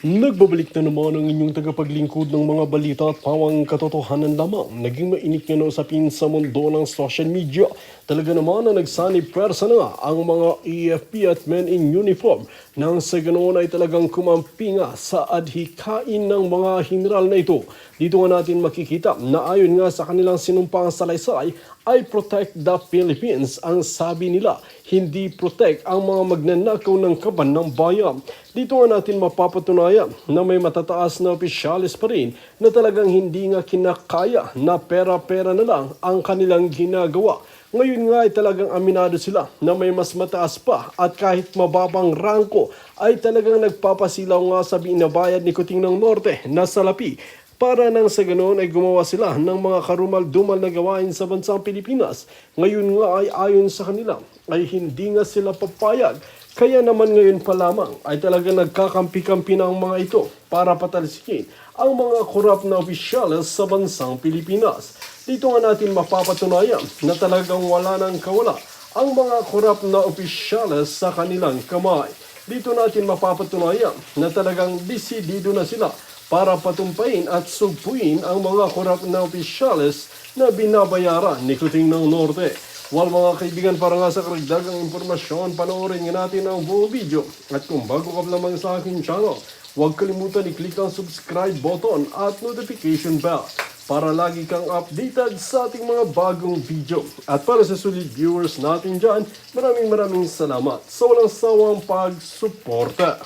Nagbabalik na naman ang inyong tagapaglingkod ng mga balita at pawang katotohanan lamang. Naging mainit nga na usapin sa mundo ng social media. Talaga naman na nagsanib pwersa na nga ang mga AFP at men in uniform nang sa ganoon ay talagang kumampi nga sa adhikain ng mga general na ito. Dito nga natin makikita na ayon nga sa kanilang sinumpang salaysay ay protect the Philippines ang sabi nila, hindi protect ang mga magnanakaw ng kaban ng bayan. Dito nga natin mapapatunayan na may matataas na opisyalis pa rin na talagang hindi nga kinakaya na pera-pera na lang ang kanilang ginagawa. Ngayon nga ay talagang aminado sila na may mas mataas pa at kahit mababang rangko ay talagang nagpapasilaw nga sa binabayad ni Kuting ng Norte na salapi para nang sa ganoon ay gumawa sila ng mga karumal-dumal na gawain sa bansang Pilipinas. Ngayon nga ay ayon sa kanila ay hindi nga sila papayag. Kaya naman ngayon pa lamang ay talaga nagkakampi-kampi na ang mga ito para patalsikin ang mga korap na opisyales sa bansang Pilipinas. Dito nga natin mapapatunayan na talagang wala nang kawala ang mga korap na opisyales sa kanilang kamay. Dito natin mapapatunayan na talagang desidido na sila para patumpain at sugpuin ang mga korap na opisyales na binabayaran ni Kuting ng Norte. Well mga kaibigan, para nga sa karagdagang impormasyon, panoorin nga natin ang buong video. At kung bago ka lamang sa aking channel, huwag kalimutan i-click ang subscribe button at notification bell para lagi kang updated sa ating mga bagong video. At para sa solid viewers natin dyan, maraming salamat sa walang sawang pagsuporta.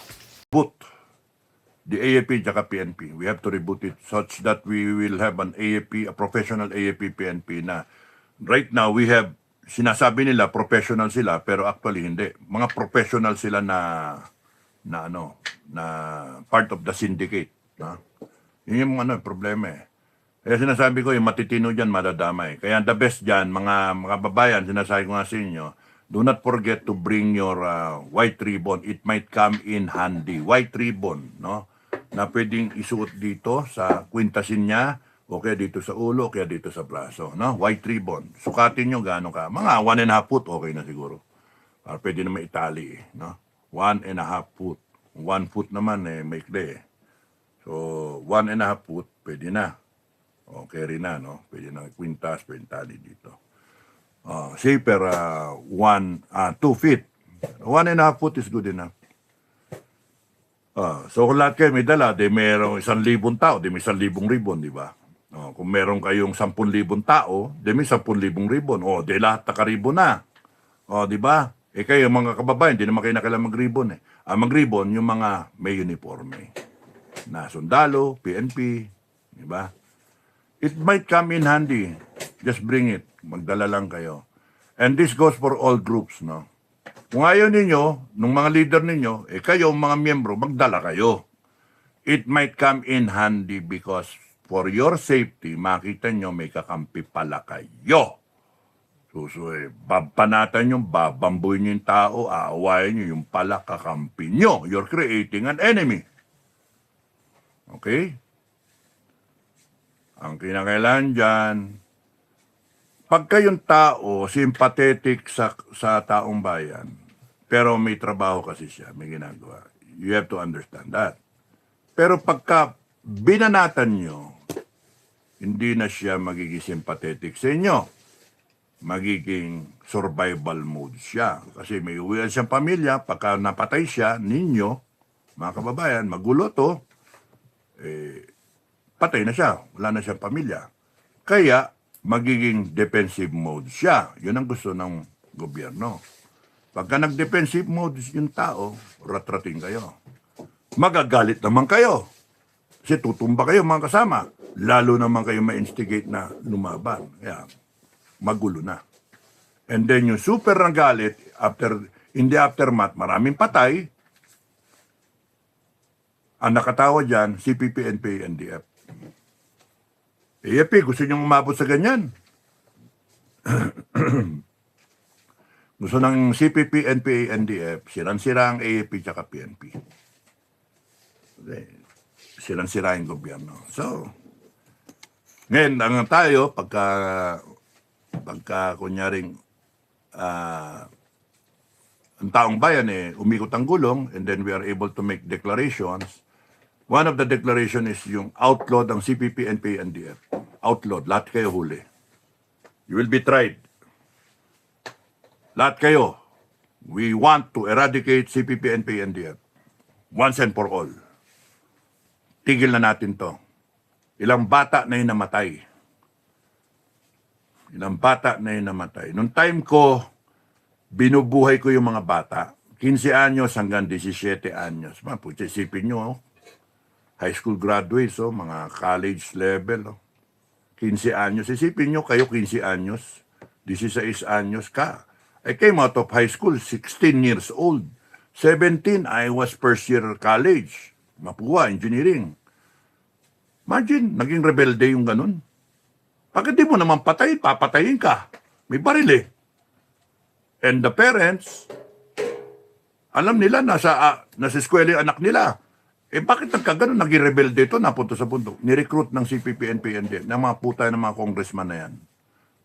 Boot the AAP at PNP. We have to reboot it such that we will have an AAP, a professional AAP PNP na right now we have, sinasabi nila professional sila pero actually hindi. Mga professional sila na part of the syndicate. No? Yun yung problema eh. Kaya sinasabi ko, yung matitino dyan, madadamay. Kaya the best dyan, mga babayan, sinasabi ko nga sa inyo, do not forget to bring your white ribbon. It might come in handy. White ribbon, no? Na pwedeng isuot dito sa kwintasin niya, o kaya dito sa ulo, o kaya dito sa braso, no? White ribbon. Sukatin nyo gaano ka. Mga 1.5 foot, okay na siguro. Pwede na may itali, no? 1.5 foot. 1 foot naman, maikli. So, 1.5 foot, pwede na. Okay rin na, no? Pwede na kwintas, pwede tali dito. Saper, 2 feet. 1.5 foot is good enough. So kung lahat kayo may dala, di merong 1,000 tao, di may 1,000 ribbon, di ba? Kung meron kayong 10,000 tao, di may 10,000 ribbon. Di lahat nakaribon na. Di ba? Kayo mga kababayan, di naman kayo nakailang mag-ribbon eh. Mag-ribbon yung mga may uniforme. Na sundalo, PNP, di ba? It might come in handy. Just bring it. Magdala lang kayo. And this goes for all groups, no? Kung ayaw ninyo, nung mga leader ninyo, kayo, mga miyembro, magdala kayo. It might come in handy because for your safety, makita nyo may kakampi pala kayo. Babanatan nyo, babambuin nyo yung tao, aawayin nyo yung pala kakampi nyo. You're creating an enemy. Okay? Ang kinakailangan dyan, pag kayong tao, sympathetic sa taong bayan, pero may trabaho kasi siya, may ginagawa. You have to understand that. Pero pagka binanatan nyo, hindi na siya magiging sympathetic sa inyo. Magiging survival mode siya. Kasi may uwian siyang pamilya, pagka napatay siya, ninyo, mga kababayan, magulo to, patay na siya, wala na siyang pamilya. Kaya, magiging defensive mode siya. Yun ang gusto ng gobyerno. Pagka nag-defensive mode yung tao, ratrating kayo. Magagalit naman kayo. Kasi tutumba kayo mga kasama. Lalo naman kayo ma-instigate na lumaban. Kaya, magulo na. And then yung super nagalit, in the aftermath, maraming patay. Ang nakatawa dyan, CPP, NPA, NDF. AFP, gusto nyo umabot sa ganyan? Gusto ng CPP, NPA, NDF, sirang-sira ang AFP tsaka PNP. Okay. Sirang-sira yung gobyerno. So, ngayon, ang tayo, pagka kunyaring, ang taong bayan umikot ang gulong, and then we are able to make declarations, One of the declaration is yung outlawed ang CPP, NPA, NDF. Outlawed. Lahat kayo huli. You will be tried. Lahat kayo. We want to eradicate CPP, NPA, NDF. Once and for all. Tigil na natin to. Ilang bata na yung namatay. Ilang bata na yung namatay. Nung time ko, binubuhay ko yung mga bata. 15 anyos hanggang 17 anyos. Putya, isipin nyo, oh. High school graduates, oh, mga college level. Oh. 15 anyos. Isipin nyo, kayo 15 anyos, 16 anyos ka. I came out of high school, 16 years old. 17, I was first year college. Mapua, engineering. Imagine, naging rebelde yung ganun. Bakit di mo naman patayin? Papatayin ka. May baril eh. And the parents, alam nila nasa eskwela yung anak nila. Eh bakit nagkaganon? Naging rebelde ito, napunto sa bundok. Ni-recruit ng CPP, NPA, ng mga puta ng mga congressman na yan.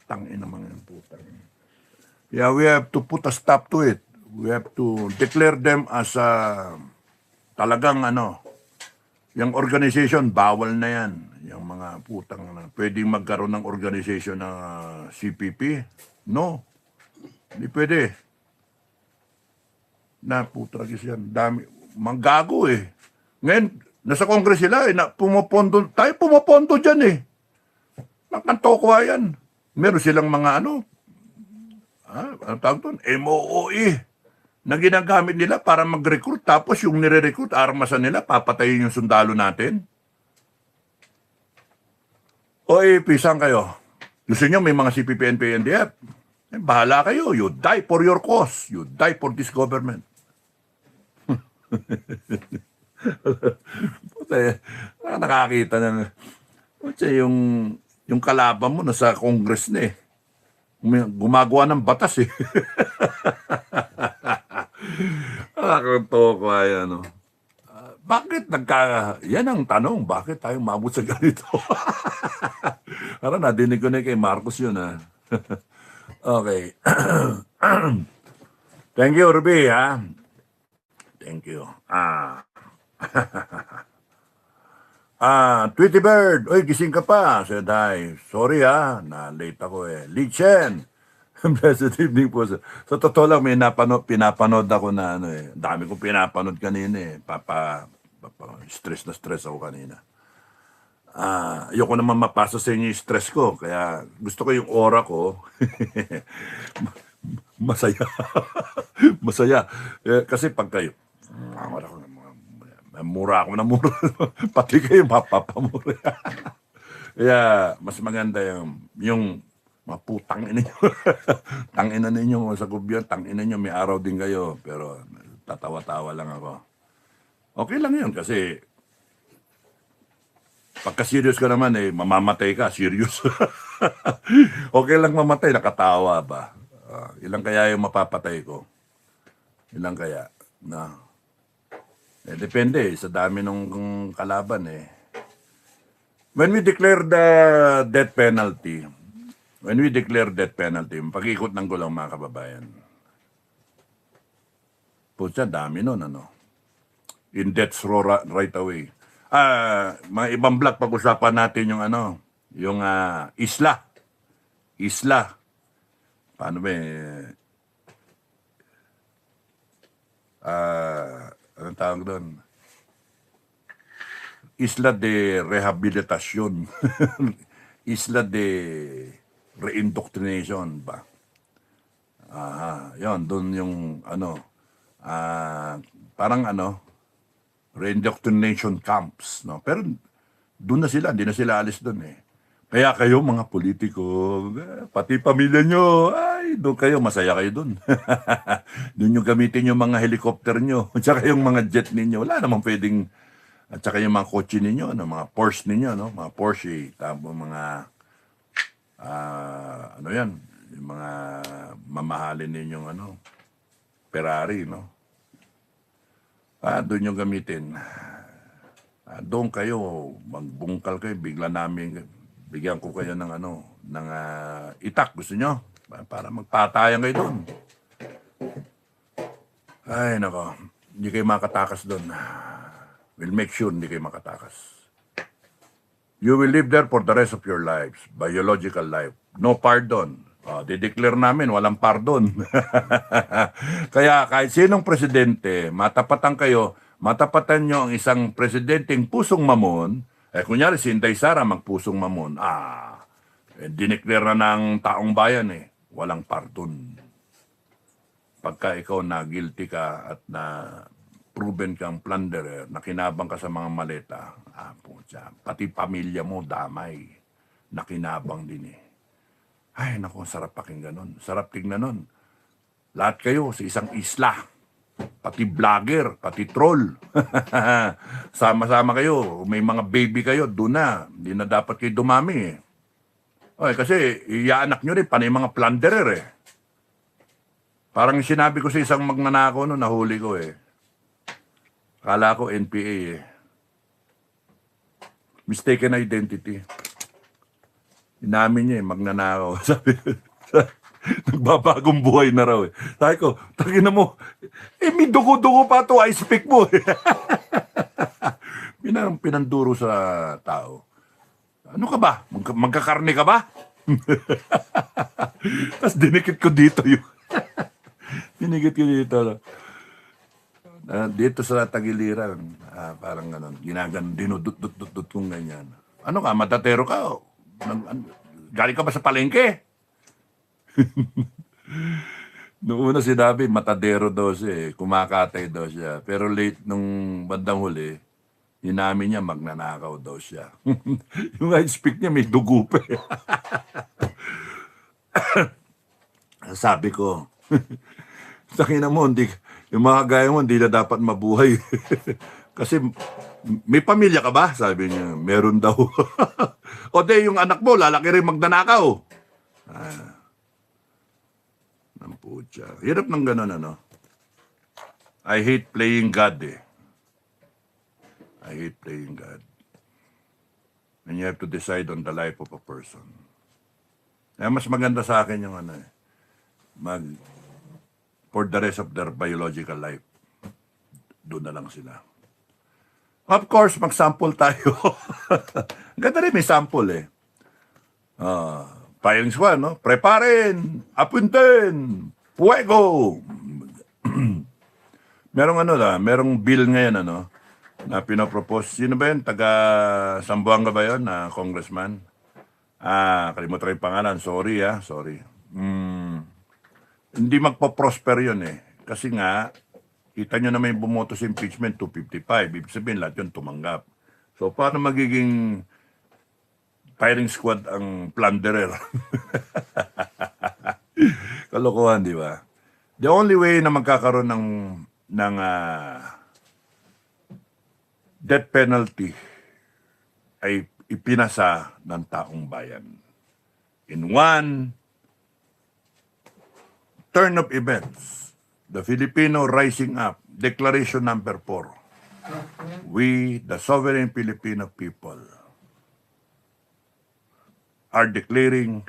Tangin naman yung puta. Yeah, we have to put a stop to it. We have to declare them as talagang yung organization, bawal na yan. Yung mga putang pwedeng magkaroon ng organization ng CPP? No. Hindi pwede. Na putragis yan. Dami. Manggago eh. Ngayon, nasa Congress sila eh. Pumapondo. Tayo pumapondo dyan eh. Nakantokwa yan. Meron silang mga ano tawag doon? MOOE na ginagamit nila para mag-recruit. Tapos yung nire-recruit, armasan nila, papatayin yung sundalo natin. O pisang kayo. Gusto nyo may mga CPP, NPA, NDF? Bahala kayo. You die for your cause. You die for this government. Nakakita na. Yung kalaban mo nasa Congress na eh. Gumagawa ng batas eh. Nakakatoko ay bakit yan ang tanong, bakit tayo mabot sa ganito? Parang nadinig ko na kay Marcos yun ha. Okay. Thank you, Ruby ha. Thank you. Tweety Bird, oy, gising ka pa. Said hi. Sorry na-late ako eh. Lee Chen. Blessed evening po. Sa totoo lang, may pinapanood ako na dami kong pinapanood kanina eh. Stress na stress ako kanina. Ayoko naman mapasa sa inyo yung stress ko. Kaya gusto ko yung aura ko. Masaya. Masaya. Kasi pag kayo, mura ako na mura. Pati kayo mapapamura. Kaya mas maganda yung maputang ina nyo. Tangina ninyo sa gobyerno, tangina nyo, may araw din kayo. Pero tatawa-tawa lang ako. Okay lang yun kasi pagka serious ka naman mamamatay ka, serious. Okay lang mamatay, nakatawa ba? Ilang kaya yung mapapatay ko? Ilang kaya? Depende sa dami ng kalaban eh. When we declare the death penalty, pag-ikot ng gulang mga kababayan, putya, dami nun, in death row right away. Mga ibang vlog, pag-usapan natin yung isla. Paano ba anong tawag doon? Isla de Rehabilitación. Isla de Reindoctrination ba? Yon, doon yung parang reindoctrination camps, no? Pero doon na sila, hindi na sila alis doon eh. Kaya kayo mga politiko, pati pamilya nyo, doon kayo, masaya kayo doon. Doon nyo gamitin yung mga helicopter nyo, at saka yung mga jet ninyo, wala namang pwedeng, at saka yung mga kotse ninyo, mga Porsche ninyo, mga Porsche, tapos mga, yan, yung mga mamahalin ninyong Ferrari, no? Doon nyo gamitin. Doon kayo, magbungkal kayo, bigyan ko kayo ng itak, gusto nyo? Para magpatayan kayo doon. Ay, nako. Hindi kayo makatakas doon. We'll make sure hindi kayo makatakas. You will live there for the rest of your lives, biological life. No pardon. Dideclare namin, walang pardon. Kaya kahit sinong presidente, matapatan kayo, matapatan nyo ang isang presidenteng pusong mamon, kunyari si Inday Sara magpusong mamon, dineclare na ng taong bayan walang pardon. Pagka ikaw na guilty ka at na proven kang plunderer, nakinabang ka sa mga maleta, putya, pati pamilya mo damay, nakinabang din Ay, naku, sarap pakinggan nun. Sarap tignan nun. Lahat kayo sa isang isla. Pati vlogger, pati troll. Sama-sama kayo. May mga baby kayo, doon na. Hindi na dapat kayo dumami kasi iaanak nyo rin, panay mga plunderer Parang sinabi ko sa isang magnanakaw no, nahuli ko Kala ko NPA Mistaken identity. Inamin niya magnanakaw. Sabi, nagbabagong buhay na raw Sabi ko, tangina mo, may dugo-dugo pa to, I speak mo Pinanduro sa tao. Ano ka ba? Magkakarne ka ba? Tapos dinikit ko dito dinikit ko dito. Dito sa tagiliran, parang dinudut-dut-dut kong ganyan. Ano ka, matatero ka? Galing ka ba sa palengke? Noong una sinabi, matadero daw siya kumakatay daw siya. Pero late nung bandang huli, inamin niya magnanakaw daw siya. Yung I speak niya may dugo pa Sabi ko, sakina mo, yung mga gaya mo, hindi na dapat mabuhay. Kasi may pamilya ka ba? Sabi niya, meron daw. O yung anak mo, lalaki rin magnanakaw. Namputya. Hirap ng ganun, I hate playing God, I hate playing God. And you have to decide on the life of a person. Kaya mas maganda sa akin yung for the rest of their biological life. Doon na lang sila. Of course, mag-sample tayo. Ganda rin may sample Firing squad, no? Preparen, apunten, fuego. Merong bill ngayon, na pinapropose. Sino ba yun? Taga Sambuanga ba yun, na congressman? Kalimutan ko yung pangalan. Sorry, sorry. Hindi magpo-prosper yun Kasi nga, kita nyo naman yung bumoto sa impeachment, 255. Ibig sabihin, lahat yun tumanggap. So, paano magiging firing squad ang plunderer? Kalokohan, di ba? The only way na magkakaroon ng death penalty ay ipinasa ng taong bayan. In one turn of events, the Filipino Rising Up, Declaration number 4. We, the sovereign Filipino people, are declaring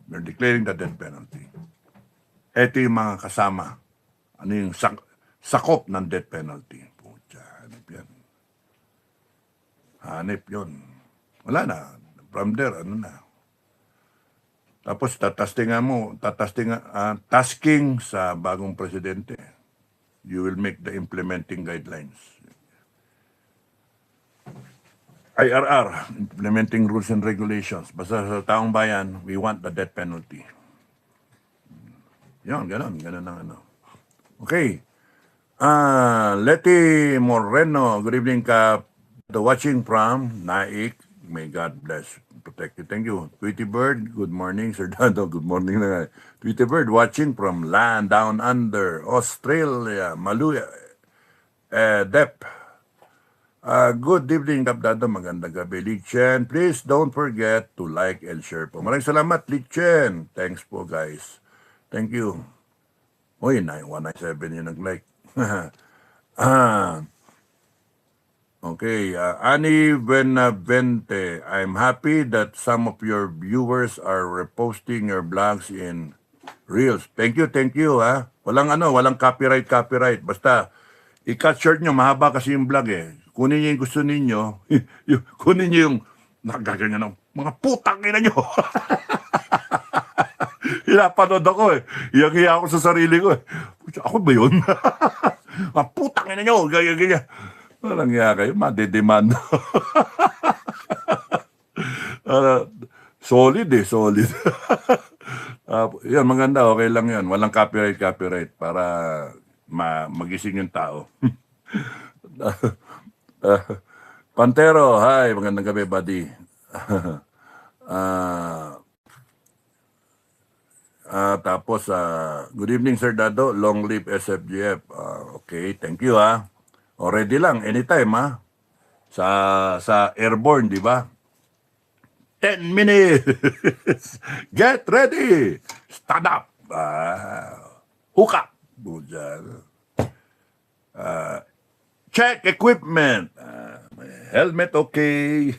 the death penalty. Ito yung mga kasama. Ano yung sakop ng death penalty. Hanip yan. Hanip yun. Wala na. From there, Tapos tasking sa bagong presidente. You will make the implementing guidelines. IRR, implementing rules and regulations. Basta sa taong bayan, we want the death penalty. Yan, ganun ang Okay. Letty Moreno, good evening ka. Watching from Naik, may God bless, protect you. Thank you. Tweety Bird, good morning. Sir Dado, good morning na. Tweety Bird, watching from land down under, Australia, Maluya, Dep. Good evening, Dado. Magandang gabi. Lee Chen, please don't forget to like and share po. Maraming salamat, Lee Chen. Thanks po, guys. Thank you. Uy, 197 yung nag-like. Okay, Ani Benavente, I'm happy that some of your viewers are reposting your blogs in Reels. Thank you, walang copyright. Basta i-cut short nyo, mahaba kasi yung vlog eh. Kunin nyo yung gusto ninyo, kunin nyo yung nagaganyan ng mga putang ina nyo. Pinapanood ako eh. Iyang-iya ako sa sarili ko eh. Ako ba yun? Mga putang ina nyo, ganyan-ganyan. Walang iya kayo, madedemand. Solid eh, solid. Yan, maganda, okay lang yan. Walang copyright para magising yung tao. Pantero, hi, magandang gabi, buddy. Tapos, good evening, Sir Dado. Long live SFGF. Okay, thank you, ha. Already lang, anytime, ha. Sa airborne, di ba? 10 minutes. Get ready. Stand up. Hook up. Check equipment. Helmet okay.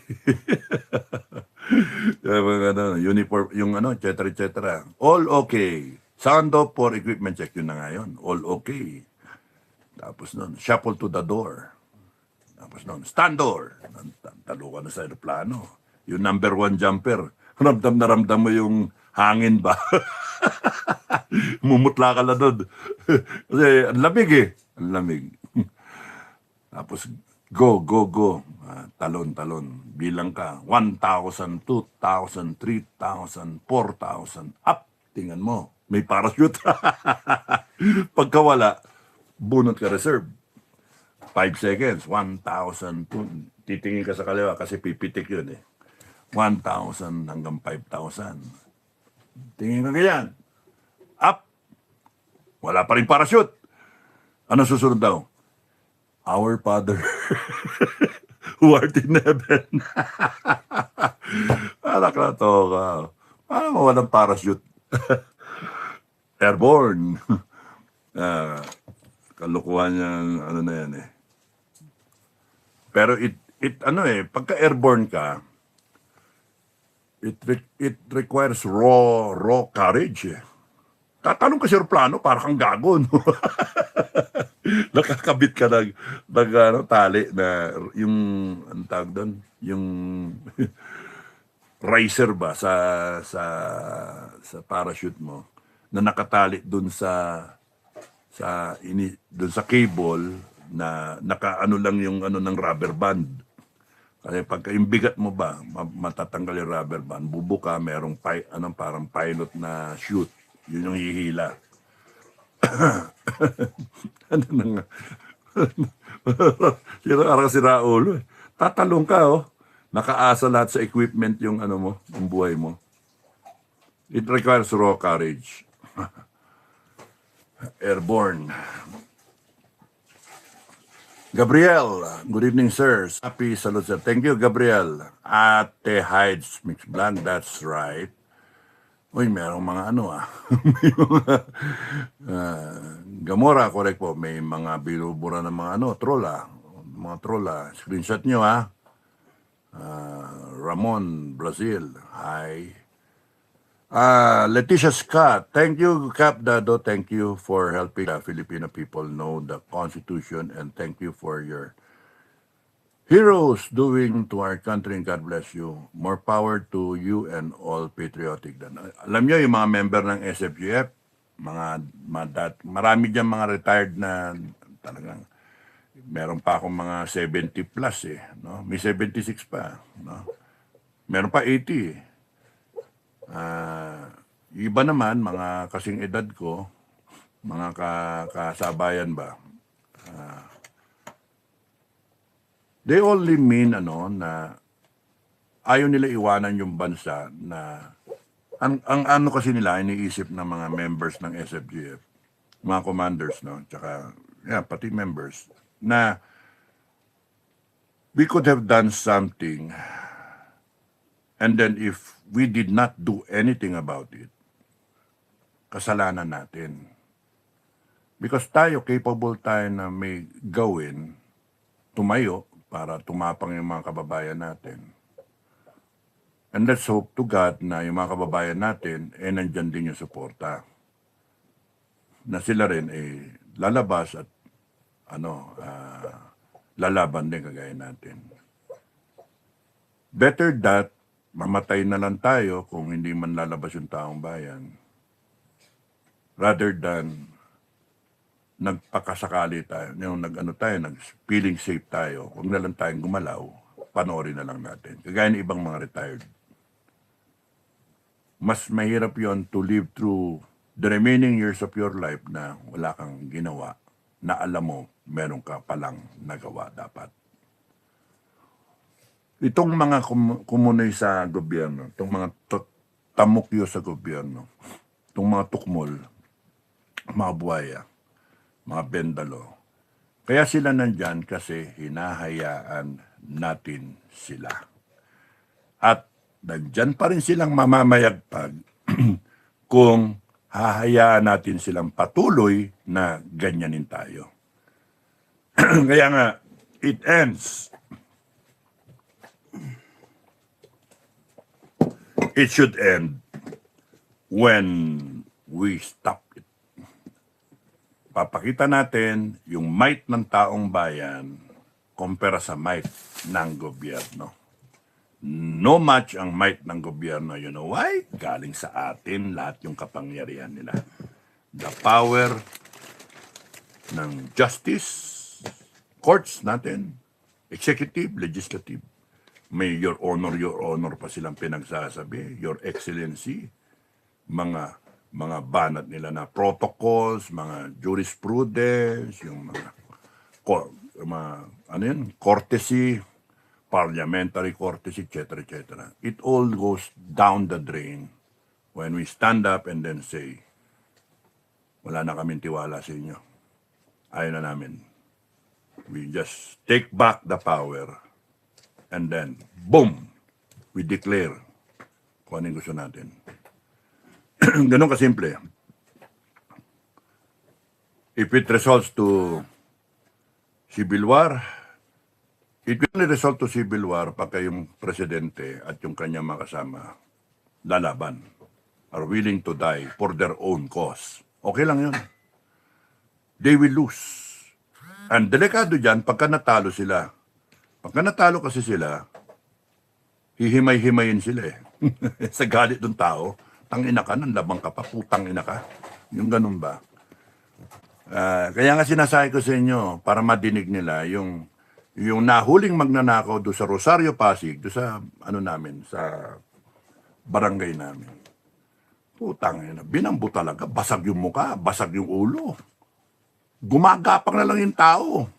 Uniform, yung et cetera. All okay. Sound off for equipment check, yun na nga yun. All okay. Tapos nun, shuffle to the door. Tapos nun, stand door. Talo ka na sa aeroplano. Yung number 1 jumper. Ramdam na ramdam mo yung hangin ba? Mumutla ka na doon. Kasi ang lamig eh. Ang lamig. Tapos, go. Talon. Bilang ka. 1,000, 2,000, 3,000, 4,000. Up. Tingnan mo. May parachute. Pagkawala, bunot ka reserve. 5 seconds. 1,000. Titingin ka sa kaliwa kasi pipitik yun eh. 1,000 hanggang 5,000. Tingin ka ganyan. Up. Wala pa rin parachute. Ano susunod daw? Our Father who art in heaven. Alak na to ka. Paano mo walang parachute? Airborne. Kalukuhan niya, ano na yan eh. Pero pagka airborne ka, it requires raw courage eh. Tatalong ka sa aeroplano, parang kang gago, no? Nakakabit ka ng tali na yung, ang tawag doon, yung riser ba sa parachute mo na nakatali doon doon sa cable na nakaano lang yung ng rubber band. Kasi pagka yung bigat mo ba, matatanggal yung rubber band, bubuka, merong parang pilot na chute. Yun yung hihila. Ano na nga? Parang si Raulo eh. Tatalong ka oh. Nakaasa lahat sa equipment yung yung buhay mo. It requires raw courage. Airborne. Gabriel, good evening, sir. Happy salute, sir. Thank you, Gabriel. Ate Hides Mix Blanc, that's right. Uy, merong mga may mga, Gamora, correct po. May mga binubura ng mga troll Mga troll Screenshot nyo Ramon, Brazil. Hi. Leticia Scott, thank you, Cap Dado. Thank you for helping the Filipino people know the Constitution, and thank you for your heroes doing to our country, and God bless you. More power to you and all patriotic. Alam nyo, yung mga member ng SFGF, marami dyan mga retired na talagang meron pa akong mga 70 plus eh. No? May 76 pa. No? Meron pa 80 eh. Iba naman, mga kasing edad ko, mga kasabayan ba, they only mean na ayaw nila iwanan yung bansa na ang kasi nila iniisip ng mga members ng SFGF, mga commanders, no, tsaka pati members, na we could have done something, and then if we did not do anything about it, kasalanan natin. Because capable tayo na may gawin, tumayo, para tumapang yung mga kababayan natin. And let's hope to God na yung mga kababayan natin, nandyan din yung suporta. Na sila rin lalabas at lalaban din kagaya natin. Better that mamatay na lang tayo kung hindi man lalabas yung taong bayan rather than nagpakasakali tayo, yung nag-feeling safe tayo, huwag na lang tayong gumalaw, panoorin na lang natin. Kagaya ng ibang mga retired. Mas mahirap yon to live through the remaining years of your life na wala kang ginawa, na alam mo, meron ka palang nagawa dapat. Itong mga kumunoy sa gobyerno, itong mga tamukyo sa gobyerno, itong mga tukmol, mga buhaya, mga bendalo, kaya sila nandyan kasi hinahayaan natin sila. At nandyan pa rin silang mamamayagpag kung hahayaan natin silang patuloy na ganyanin tayo. Kaya nga, it ends. It should end when we stop it. Papakita natin yung might ng taong bayan kumpara sa might ng gobyerno. No match ang might ng gobyerno. You know why? Galing sa atin lahat yung kapangyarihan nila. The power ng justice, courts natin, executive, legislative. May your honor pa silang pinagsasabi, your excellency, mga banat nila na protocols, mga jurisprudence, yung mga courtesy, parliamentary courtesy, etc., etc. It all goes down the drain when we stand up and then say, wala na kaming tiwala sa inyo. Ayaw na namin. We just take back the power and then, boom, we declare kung anong gusto natin. Ganun kasimple. If it results to civil war, it will only result to civil war pagka yung presidente at yung kanyang mga kasama lalaban, are willing to die for their own cause. Okay lang yun. They will lose. And delikado dyan pagka natalo sila. Pagka natalo kasi sila, hihimay-himayin sila eh. Sa galit ng tao, tangina ka, nanlabang ka pa, putang ina ka. Yung ganun ba? Kaya nga sinasabi ko sa inyo, para madinig nila, yung nahuling magnanakaw do sa Rosario Pasig, do sa, sa barangay namin. Putang ina, binambo talaga, basag yung muka, basag yung ulo. Gumagapang na lang yung tao.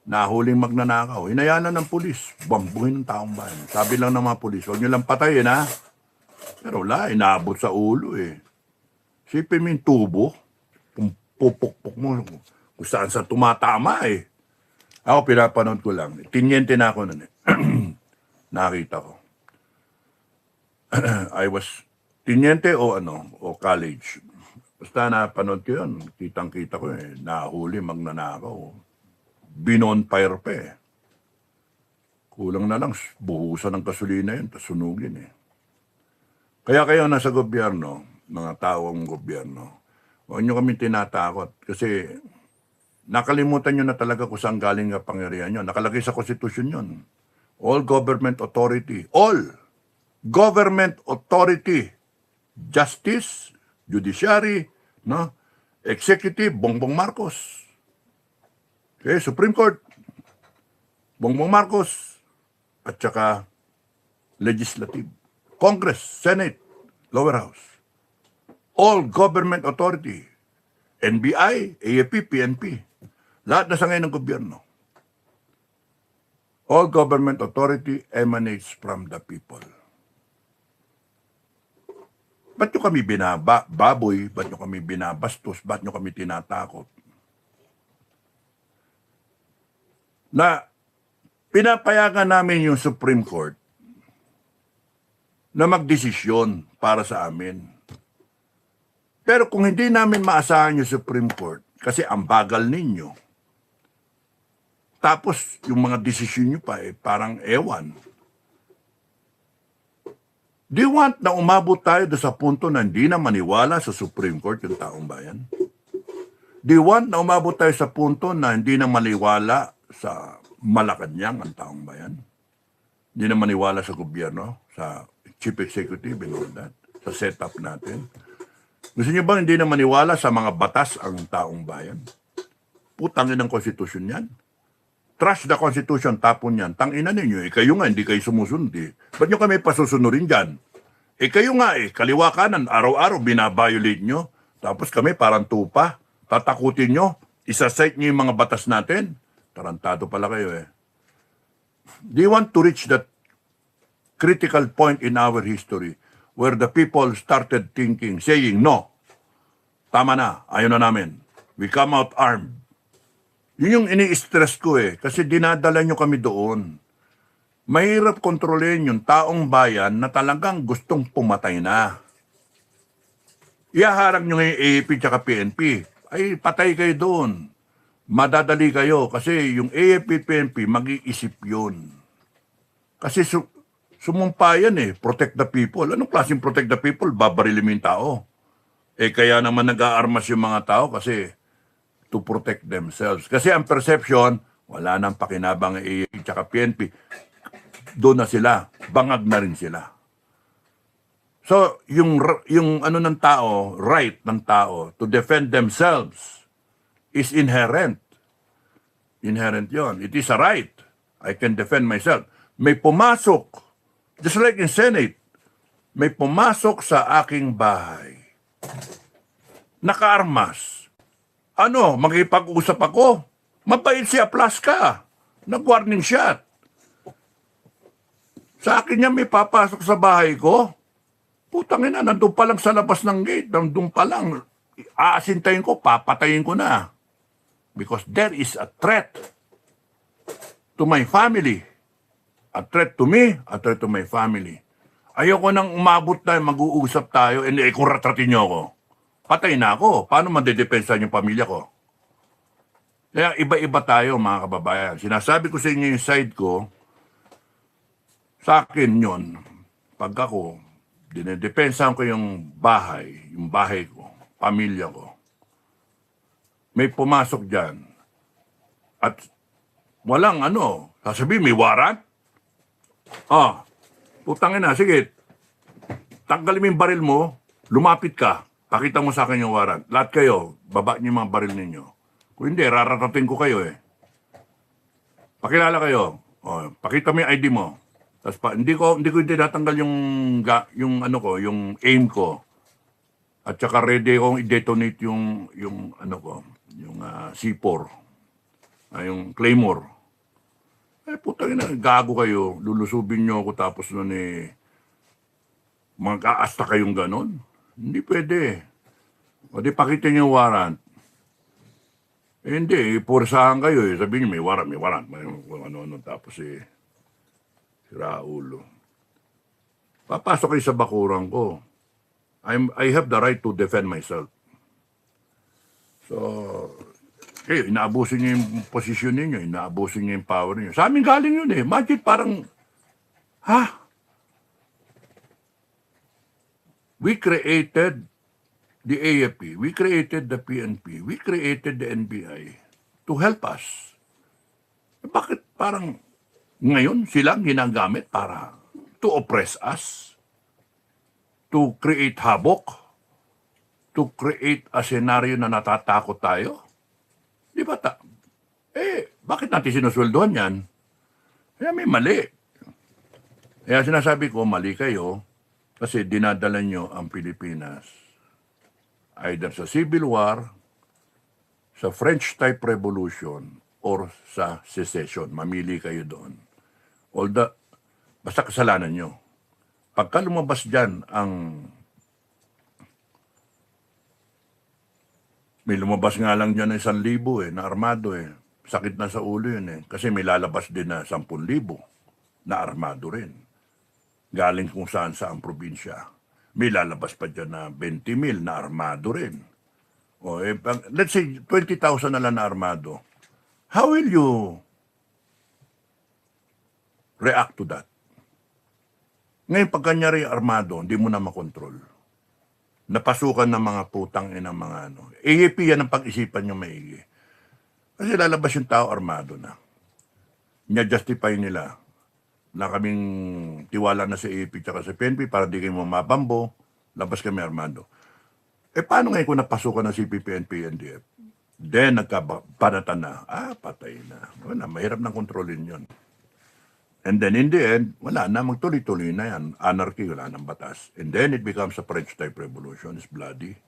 Nahuling magnanakaw, hinayaan na ng pulis, bambuhin ng taong bayan. Sabi lang ng mga pulis, huwag nyo lang patayin ha. Pero wala, inaabot sa ulo eh. Sipin mo yung tubo, pupukpuk mo, kung saan sa tumatama eh. Ako pinapanood ko lang, tinyente na ako nun eh. Nakita ko. I was, tinyente o college. Basta napanood ko yun, kitang-kita ko eh, nahuli magnanakaw. Binonfire pa eh. Kulang na lang, buhusan ng gasolina yun, tapos sunugin eh. Kaya kayo nasa gobyerno, mga taong gobyerno, huwag nyo kami tinatakot. Kasi nakalimutan nyo na talaga kung saan galing ang pangyarihan nyo. Nakalagay sa konstitusyon yun. All government authority, justice, judiciary, executive, Bongbong Marcos. Okay, Supreme Court, Bongbong Marcos, at saka legislative, Congress, Senate, Lower House. All government authority, NBI, AFP, PNP, lahat na sa ngayon ng gobyerno. All government authority emanates from the people. Ba't nyo kami binababoy? Ba't nyo kami binabastos? Ba't nyo kami tinatakot? Na pinapayagan namin yung Supreme Court na magdesisyon para sa amin. Pero kung hindi namin maasahan yung Supreme Court, kasi ang bagal ninyo, tapos yung mga desisyon nyo pa parang ewan. Do you want na umabot tayo sa punto na hindi na maniwala sa Supreme Court yung taong bayan? Do you want na umabot tayo sa punto na hindi na maliwala sa Malacanang ang taong bayan? Hindi na maniwala sa gobyerno, sa chief executive and all that, sa setup natin. Gusto niyo ba hindi na maniwala sa mga batas ang taong bayan? Putangin ng konstitusyon yan. Trash the Constitution, tapon yan. Tangina ninyo, kayo nga, hindi kayo sumusunod eh. Ba't nyo kami pasusunurin dyan? Kayo nga kaliwa kanan, araw-araw binabiolate nyo. Tapos kami parang tupa, tatakutin nyo, isasite nyo yung mga batas natin. Tarantado pala kayo eh. Do you want to reach that critical point in our history where the people started thinking, saying, no, tama na, ayaw na namin. We come out armed. Yun yung ini-stress ko kasi dinadala nyo kami doon. Mahirap kontrolin yung taong bayan na talagang gustong pumatay na. Ihaharang nyo yung AAP tsaka PNP. Ay, patay kayo doon. Madadali kayo kasi yung AAP, PNP, mag-iisip yun. Kasi sumumpa yan protect the people. Anong klaseng protect the people? Babarilin mo yung tao. Kaya naman nag-aarmas yung mga tao kasi to protect themselves. Kasi ang perception, wala nang pakinabang ang AAP tsaka PNP. Doon na sila. Bangag na rin sila. So, yung ano ng tao, right ng tao to defend themselves is inherent. Inherent yon. It is a right. I can defend myself. May pumasok, just like in Senate, may pumasok sa aking bahay. Nakaarmas. Ano, makipag-usap ako? Mabait siya, plus ka. Nag-warning shot. Sa akin niya may papasok sa bahay ko. Putang ina, nandun pa lang sa labas ng gate. Nandun pa lang. Aasintayin ko, papatayin ko na. Because there is a threat to my family. A threat to me, a threat to my family. Ayoko nang umabot na mag-uusap tayo, kung ratratin niyo ako. Patay na ako. Paano madedepensa yung pamilya ko? Kaya iba-iba tayo mga kababayan. Sinasabi ko sa inyo yung side ko, sa akin yun, pag ako, dinedepensahan ko yung bahay ko, pamilya ko. May pumasok dyan. At walang sasabihin, may warrant? Putangin na, sige. Tanggalin mo yung baril mo, lumapit ka, pakita mo sa akin yung warrant. Lahat kayo, baba niyo yung mga baril ninyo. Kung hindi, raratatin ko kayo Pakilala kayo. Pakita mo yung ID mo. Tapos hindi ko tinatanggal yung aim ko. At saka ready akong i-detonate yung C4. Yung Claymore. Putang ina, gago kayo. Lulusubin nyo ako tapos nun mag-aasta kayong ganon. Hindi pwede. O di pakita nyo yung warrant. Hindi, pursahan kayo Sabihin nyo, may warrant. May ano-ano. Tapos si Raulo. Papasok kayo sa bakuran ko. I have the right to defend myself. So, inaabuso niyo yung posisyon niyo, inaabuso niyo yung power niyo. Sa amin galing yun Imagine parang, we created the AFP, we created the PNP, we created the NBI to help us. Bakit parang ngayon silang ginagamit para to oppress us, to create havoc, to create a scenario na natatakot tayo? Di ba bakit natin sinusweldohan yan? Kaya may mali. Kaya sinasabi ko, mali kayo kasi dinadala nyo ang Pilipinas either sa Civil War, sa French-type Revolution, or sa secession. Mamili kayo doon. Basta kasalanan nyo. Pagka lumabas dyan may lumabas nga lang dyan ng 1,000 na armado Sakit na sa ulo yun Kasi may lalabas din na 10,000 na armado rin. Galing kung saan ang probinsya. May lalabas pa dyan na 20,000 na armado rin. Let's say 20,000 na lang na armado. How will you react to that? Ngayon, pag kanyari armado, hindi mo na makontrol. napasukan ng mga putang ng mga ano. AAP yan ang pag-isipan nyo maigi. Kasi lalabas yung tao armado na. Nya-justify nila na kaming tiwala na sa AAP tsaka sa PNP para di kayo mamabambo, labas kami armado. Paano ngayon kung napasukan ng CPP, NP, NDF? Then, nagkabanatan na, patay na. Wala, mahirap nang kontrolin yon. And then, in the end, wala na, magtuloy-tuloy na yan. Anarchy, wala nang batas. And then, it becomes a French type revolution. It's bloody.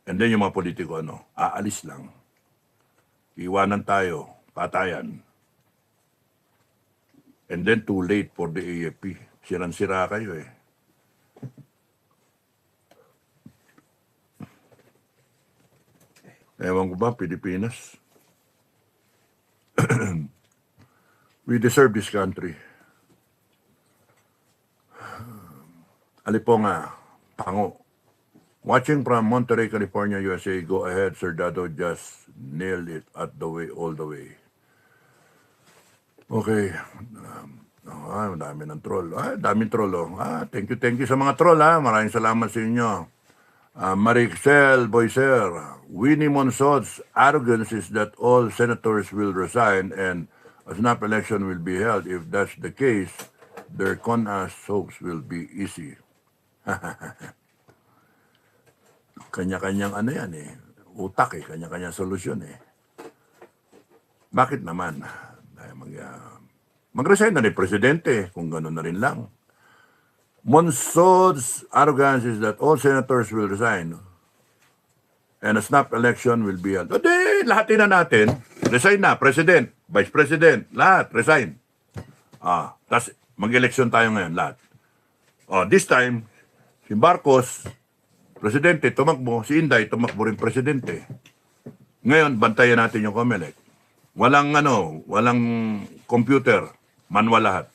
And then, yung mga politiko, aalis lang. Iwanan tayo, patayan. And then, too late for the AFP. Siran-sira kayo eh. Ewan ko ba, Pilipinas? We deserve this country. Aliponga, Pango. Watching from Monterey, California, USA. Go ahead, Sir Dado. Just nailed it all the way. Okay. Dami ng troll. Daming troll. Thank you sa mga troll. Maraming salamat sa inyo. Maricel Boyser, Winnie Monsod's arrogance is that all senators will resign and a snap election will be held. If that's the case, their con-ass hopes will be easy. Kanya-kanyang ano yan eh. Utak eh. Kanya-kanyang solusyon eh. Bakit naman? Mag-resign na rin presidente kung gano'n na rin lang. Monsod's arrogance is that all senators will resign and a snap election will be held. Lahatin na natin. Resign na. President, Vice President, lahat, resign. Tapos mag-election tayo ngayon, lahat. This time, si Marcos, presidente, tumakbo. Si Inday, tumakbo rin presidente. Ngayon, bantayan natin yung COMELEC. Walang computer. Manual lahat.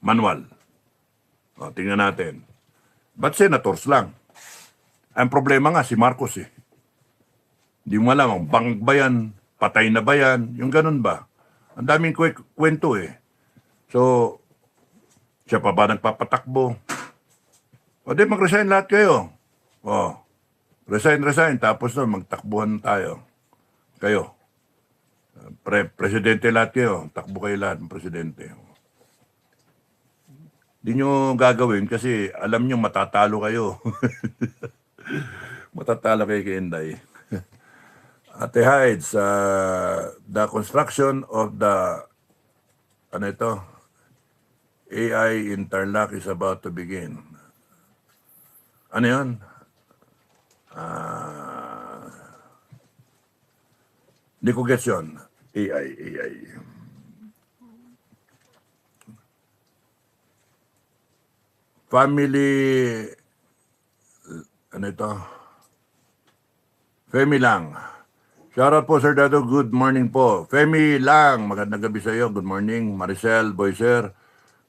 Manual. Tingnan natin. Ba't senators lang? Ang problema nga si Marcos eh. Hindi mo alam, bangag ba yan? Patay na ba yan? Yung ganun ba? Ang daming kwento eh. So, siya pa ba nagpapatakbo? Mag-resign lahat kayo. Resign. Tapos magtakbuhan tayo. Kayo. Presidente lahat kayo. Takbo kayo lahat ng presidente. Hindi nyo gagawin kasi alam nyo matatalo kayo. Matatalo kayo kay Inday. Ate Hides, the construction of the AI in Tarlac is about to begin. Ano yun? Hindi ko gets yun. AI. Family, Femi Lang. Shoutout po, Sir Dado. Good morning po. Femi Lang, magandang gabi sa iyo. Good morning. Maricel Boyser.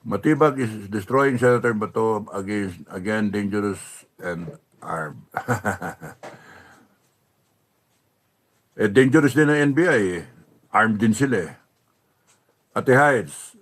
Matibag is destroying Senator Bato again, dangerous and armed. Dangerous din ang NBI eh. Armed din sila eh. Ate Hides,